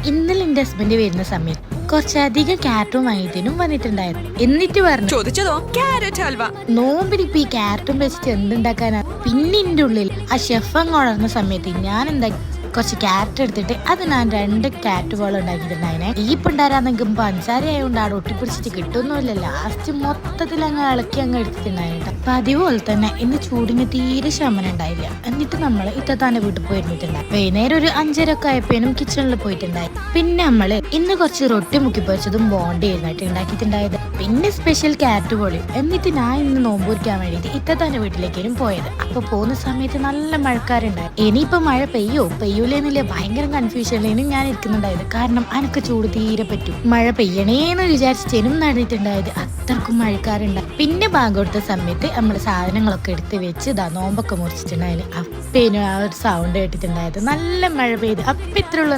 ഇന്നലെ എന്റെ ഹസ്ബൻഡ് വരുന്ന സമയത്ത് കുറച്ചധികം ക്യാരറ്റും വൈദ്യനും വന്നിട്ടുണ്ടായിരുന്നു. എന്നിട്ട് പറഞ്ഞു ചോദിച്ചതോ ക്യാരറ്റ് ഹൽവ. നോമ്പിനിപ്പോ ഈ ക്യാരറ്റും വെച്ചിട്ട് എന്തുണ്ടാക്കാനാ? പിന്നെ എന്റെ ഉള്ളിൽ ആ ഷെഫ് അങ്ങ് ഉണർന്ന സമയത്ത് ഞാൻ എന്താ കുറച്ച് ക്യാരറ്റ് എടുത്തിട്ട് അത് ഞാൻ 2 ക്യാരറ്റ് ബോൾ ഉണ്ടാക്കിയിട്ടുണ്ടായിനെ. ഈ പിണ്ടാരാന്നെങ്കിൽ പഞ്ചസാര ആയതുകൊണ്ട് അവിടെ ഒട്ടിപ്പിടിച്ചിട്ട് കിട്ടുന്നില്ല. ലാസ്റ്റ് മൊത്തത്തിൽ അങ്ങ് ഇളക്കി അങ്ങ് എടുത്തിട്ടുണ്ടായിരുന്നു. പതിവ് പോലെ തന്നെ ഇന്ന് ചൂടിന് തീരെ ശമനം ഉണ്ടായില്ല. എന്നിട്ട് നമ്മൾ ഇത്താന്റെ വീട്ടിൽ പോയിരുന്നിട്ടുണ്ടായി. വൈകുന്നേരം ഒരു 5:30 ഒക്കെ ആയപ്പോഴും കിച്ചണിൽ പോയിട്ടുണ്ടായി. പിന്നെ നമ്മള് ഇന്ന് കുറച്ച് റൊട്ടി മുക്കി പൊരിച്ചതും ബോണ്ടി ആയിരുന്നിട്ട് ഉണ്ടാക്കിയിട്ടുണ്ടായത്. പിന്നെ സ്പെഷ്യൽ ക്യാരറ്റ് ബോളി. എന്നിട്ട് ഞാൻ ഇന്ന് നോമ്പൂരിക്കാൻ വേണ്ടിയിട്ട് ഇത്താന്റെ വീട്ടിലേക്കും പോയത്. അപ്പൊ പോകുന്ന സമയത്ത് നല്ല മഴക്കാരുണ്ടായി. ഇനിയിപ്പോ മഴ പെയ്യൂലെന്നില്ല ഭയങ്കര കൺഫ്യൂഷനിലേനും ഞാൻ ഇരിക്കുന്നുണ്ടായത്. കാരണം എനിക്ക് ചൂട് തീരെ പറ്റും. മഴ പെയ്യണേന്ന് വിചാരിച്ചേനും നടന്നിട്ടുണ്ടായത്. അത്രക്കും മഴക്കാരുണ്ടായി. പിന്നെ ബാങ്ക് കൊടുത്ത സമയത്ത് നമ്മൾ സാധനങ്ങളൊക്കെ എടുത്ത് വെച്ച് നോമ്പൊക്കെ മുറിച്ചിട്ടുണ്ടായിരുന്നു. അപ്പേനും ആ ഒരു സൗണ്ട് കേട്ടിട്ടുണ്ടായത്. നല്ല മഴ പെയ്ത് അപ്പിത്രയുള്ള